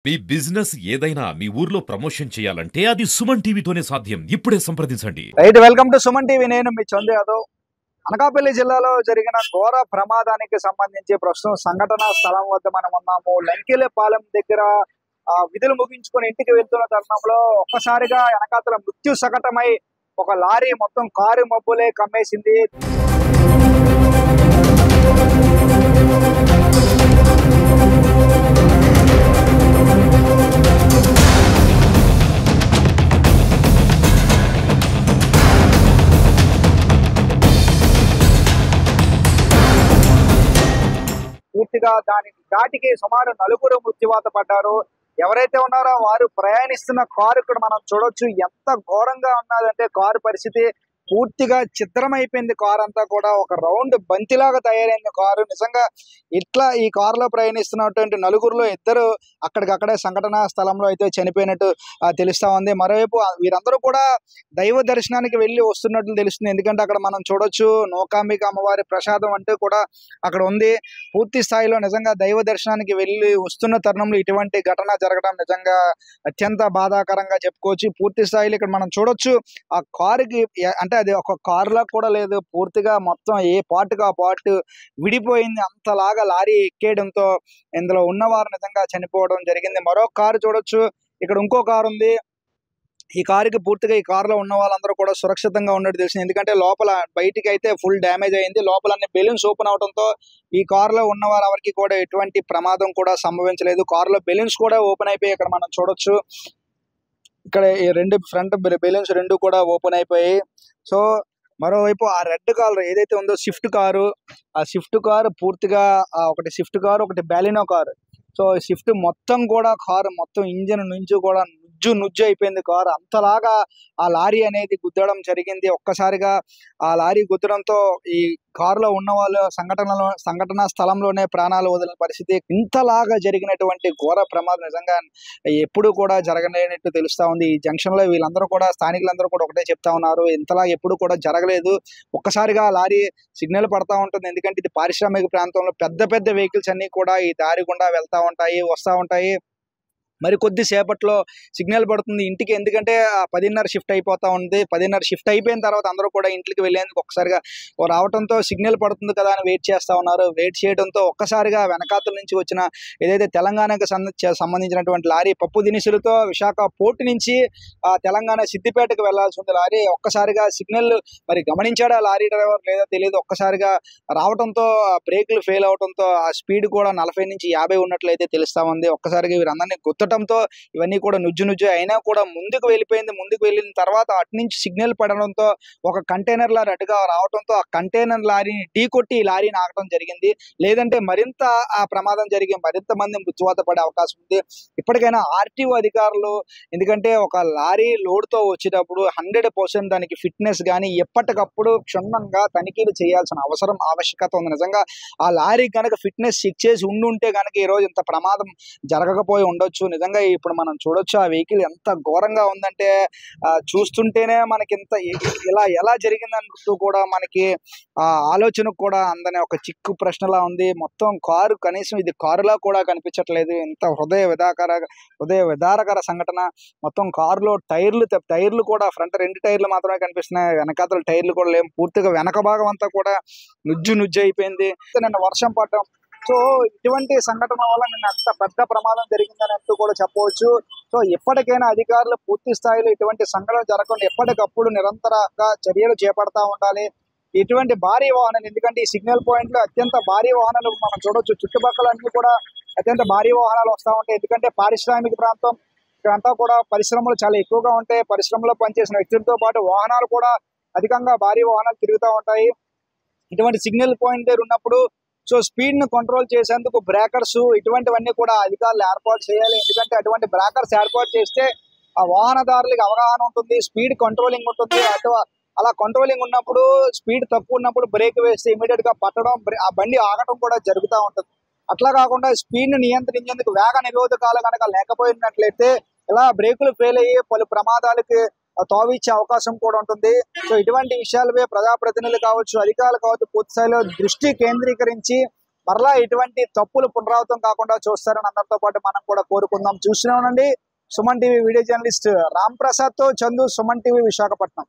మీ business ఏదైనా మీ ఊర్లో promotion చేయాలంటే అది సుమన్ టీవీతోనే సాధ్యం. ఇప్పుడే సంప్రదించండి. Right, welcome to Suman TV. నేను మీ చందు యాదవ్. అనకాపల్లి జిల్లాలో జరిగిన ఘోర ప్రమాదానికి సంబంధించి ప్రస్తుతం సంఘటన స్థలం వద్ద మనం ఉన్నాము. లంకెలపాలెం దగ్గర విధులు ముగించుకొని ఇంటికి వెళ్తున్న తరుణంలో ఒక్కసారిగా వెనకాతల మృత్యు సకటమై ఒక లారీ మొత్తం కారు మబ్బులే కమ్మేసింది. పూర్తిగా దాని ఘాటికి సుమారు 4 మృత్యువాత పడ్డారు. ఎవరైతే ఉన్నారో వారు ప్రయాణిస్తున్న కారు ఇక్కడ మనం చూడొచ్చు. ఎంత ఘోరంగా ఉన్నదంటే కారు పరిస్థితి పూర్తిగా చిత్రమైపోయింది. కారు అంతా కూడా ఒక రౌండ్ బంతిలాగా తయారైంది కారు. నిజంగా ఇట్లా ఈ కారులో ప్రయాణిస్తున్నటువంటి 4గురిలో 2 అక్కడికక్కడే సంఘటన స్థలంలో అయితే చనిపోయినట్టు తెలుస్తా ఉంది. మరోవైపు వీరందరూ కూడా దైవ దర్శనానికి వెళ్ళి వస్తున్నట్లు తెలుస్తుంది. ఎందుకంటే అక్కడ మనం చూడొచ్చు నోకాంబిక అమ్మవారి ప్రసాదం అంటూ కూడా అక్కడ ఉంది. పూర్తి స్థాయిలో నిజంగా దైవ దర్శనానికి వెళ్ళి వస్తున్న తరుణంలో ఇటువంటి ఘటన జరగడం నిజంగా అత్యంత బాధాకరంగా చెప్పుకోవచ్చు. పూర్తి స్థాయిలో ఇక్కడ మనం చూడొచ్చు ఆ కారుకి అంటే అది ఒక కారులా కూడా లేదు, పూర్తిగా మొత్తం ఏ పార్ట్కి ఆ పార్ట్ విడిపోయింది. అంతలాగా లారీ ఎక్కేయడంతో ఇందులో ఉన్నవారు నిజంగా చనిపోవడం జరిగింది. మరో కారు చూడొచ్చు, ఇక్కడ ఇంకో కారు ఉంది. ఈ కారుకి పూర్తిగా ఈ కారులో ఉన్న వాళ్ళందరూ కూడా సురక్షితంగా ఉన్నట్టు తెలిసింది. ఎందుకంటే లోపల బయటికి అయితే ఫుల్ డ్యామేజ్ అయింది. లోపల అన్ని బెలూన్స్ ఓపెన్ అవడంతో ఈ కారులో ఉన్నవారు ఎవరికి కూడా ఎటువంటి ప్రమాదం కూడా సంభవించలేదు. కారులో బెలూన్స్ కూడా ఓపెన్ అయిపోయి ఇక్కడ మనం చూడొచ్చు. ఇక్కడ ఈ 2 ఫ్రంట్ బెలూన్స్ 2 కూడా ఓపెన్ అయిపోయాయి. సో మరోవైపు ఆ రెడ్ కారు ఏదైతే ఉందో స్విఫ్ట్ కారు, ఆ స్విఫ్ట్ కారు పూర్తిగా ఒకటి స్విఫ్ట్ కారు, ఒకటి బాలినో కారు. సో స్విఫ్ట్ మొత్తం కూడా కారు మొత్తం ఇంజిన్ నుంచి కూడా నుజ్జు అయిపోయింది కారు. అంతలాగా ఆ లారీ అనేది గుద్దడం జరిగింది. ఒక్కసారిగా ఆ లారీ గుద్దడంతో ఈ కారులో ఉన్న వాళ్ళు సంఘటన స్థలంలోనే ప్రాణాలు వదిలిన పరిస్థితి. ఇంతలాగా జరిగినటువంటి ఘోర ప్రమాదం నిజంగా ఎప్పుడు కూడా జరగలేనట్టు తెలుస్తా ఉంది. ఈ జంక్షన్ లో వీళ్ళందరూ కూడా స్థానికులందరూ కూడా ఒకటే చెప్తా ఉన్నారు, ఇంతలా ఎప్పుడు కూడా జరగలేదు. ఒక్కసారిగా లారీ సిగ్నల్ పడతా ఉంటుంది. ఎందుకంటే ఇది పారిశ్రామిక ప్రాంతంలో పెద్ద పెద్ద వెహికల్స్ అన్ని కూడా ఈ దారి గుండా వెళ్తా ఉంటాయి, వస్తూ ఉంటాయి. మరి కొద్ది సేపట్లో సిగ్నల్ పడుతుంది ఇంటికి. ఎందుకంటే 10:30 షిఫ్ట్ అయిపోతా ఉంది. 10:30 షిఫ్ట్ అయిపోయిన తర్వాత అందరూ కూడా ఇంటికి వెళ్ళేందుకు ఒక్కసారిగా రావడంతో సిగ్నల్ పడుతుంది కదా అని వెయిట్ చేస్తూ ఉన్నారు. వెయిట్ చేయడంతో ఒక్కసారిగా వెనకాతల నుంచి వచ్చిన ఏదైతే తెలంగాణకు సంబంధించినటువంటి లారీ పప్పు దినుసులతో విశాఖ పోర్టు నుంచి తెలంగాణ సిద్దిపేటకు వెళ్లాల్సి ఉంది లారీ. ఒక్కసారిగా సిగ్నల్ మరి గమనించాడా లారీ డ్రైవర్ లేదో తెలియదు. ఒక్కసారిగా రావడంతో బ్రేకులు ఫెయిల్ అవడంతో ఆ స్పీడ్ కూడా 40 నుంచి 50 ఉన్నట్లయితే తెలుస్తా ఉంది. ఒక్కసారిగా వీరందరినీ గుర్తటంతో ఇవన్నీ కూడా నుజ్జు అయినా కూడా ముందుకు వెళ్ళిపోయింది. ముందుకు వెళ్ళిన తర్వాత అటు నుంచి సిగ్నల్ పడడంతో ఒక కంటైనర్ లారీ అటుగా రావడంతో ఆ కంటైనర్ లారీని ఢీకొట్టి ఈ లారీని ఆగటం జరిగింది. లేదంటే మరింత ఆ ప్రమాదం జరిగి మరింత మంది మృత్యువాత పడే అవకాశం ఉంది. ఇప్పటికైనా ఆర్టీఓ అధికారులు, ఎందుకంటే ఒక లారీ లోడ్తో వచ్చేటప్పుడు 100% దానికి ఫిట్నెస్ కానీ ఎప్పటికప్పుడు క్షుణ్ణంగా తనిఖీలు చేయాల్సిన ఆవశ్యకత ఉంది. నిజంగా ఆ లారీ కనుక ఫిట్నెస్ చెక్ చేసి ఉండుంటే కనుక ఈరోజు ఇంత ప్రమాదం జరగకపోయి ఉండొచ్చు. నిజంగా ఇప్పుడు మనం చూడొచ్చు ఆ వెహికల్ ఎంత ఘోరంగా ఉందంటే చూస్తుంటేనే మనకి ఇంత ఎలా జరిగిందంటూ కూడా మనకి ఆలోచనకు కూడా అందని ఒక చిక్కు ప్రశ్నలా ఉంది. మొత్తం కారు కనీసం ఇది కారులా కూడా కనిపించట్లేదు. ఇంత హృదయ విదారకర సంఘటన. మొత్తం కారులో టైర్లు కూడా ఫ్రంట్ 2 టైర్లు మాత్రమే కనిపిస్తున్నాయి, వెనకాతల టైర్లు కూడా లేవు. పూర్తిగా వెనక భాగం అంతా కూడా నుజ్జు అయిపోయింది. నిన్న వర్షం పడడం, సో ఇటువంటి సంఘటన వల్ల నిన్న అంత పెద్ద ప్రమాదం జరిగిందని అంటూ కూడా చెప్పవచ్చు. సో ఎప్పటికైనా అధికారులు పూర్తి స్థాయిలో ఇటువంటి సంఘటన జరగకుండా ఎప్పటికప్పుడు నిరంతరంగా చర్యలు చేపడతా ఉండాలి. ఇటువంటి భారీ వాహనాలు, ఎందుకంటే ఈ సిగ్నల్ పాయింట్ లో అత్యంత భారీ వాహనాలు మనం చూడొచ్చు. చుట్టుపక్కల అన్ని కూడా అత్యంత భారీ వాహనాలు వస్తూ ఉంటాయి. ఎందుకంటే పారిశ్రామిక ప్రాంతం, ఇక్కడంతా కూడా పరిశ్రమలు చాలా ఎక్కువగా ఉంటాయి. పరిశ్రమలో పనిచేసిన వ్యక్తులతో పాటు వాహనాలు కూడా అధికంగా భారీ వాహనాలు తిరుగుతూ ఉంటాయి. ఇటువంటి సిగ్నల్ పాయింట్ దగ్గర ఉన్నప్పుడు సో స్పీడ్ ను కంట్రోల్ చేసేందుకు బ్రేకర్స్ ఇటువంటివన్నీ కూడా అధికారులు ఏర్పాటు చేయాలి. ఎందుకంటే అటువంటి బ్రేకర్స్ ఏర్పాటు చేస్తే ఆ వాహనదారులకు అవగాహన ఉంటుంది, స్పీడ్ కంట్రోలింగ్ ఉంటుంది. అలా కంట్రోలింగ్ ఉన్నప్పుడు, స్పీడ్ తక్కువ ఉన్నప్పుడు బ్రేక్ వేస్తే ఇమీడియట్ గా పట్టడం, ఆ బండి ఆగటం కూడా జరుగుతూ ఉంటుంది. అట్లా కాకుండా స్పీడ్ ను నియంత్రించేందుకు వేగ నిరోధకాలు కనుక లేకపోయినట్లయితే ఇలా బ్రేకులు ఫెయిల్ అయ్యి పలు ప్రమాదాలకి తావిచ్చే అవకాశం కూడా ఉంటుంది. సో ఇటువంటి విషయాలపై ప్రజాప్రతినిధులు కావచ్చు, అధికారులు కావచ్చు పూర్తి స్థాయిలో దృష్టి కేంద్రీకరించి మరలా ఇటువంటి తప్పులు పునరావృతం కాకుండా చూస్తారని అందరితో పాటు మనం కూడా కోరుకుందాం. చూస్తూనే ఉండండి Suman TV. Video journalist Ram Prasad తో చందు, సుమన్ టీవీ, విశాఖపట్నం.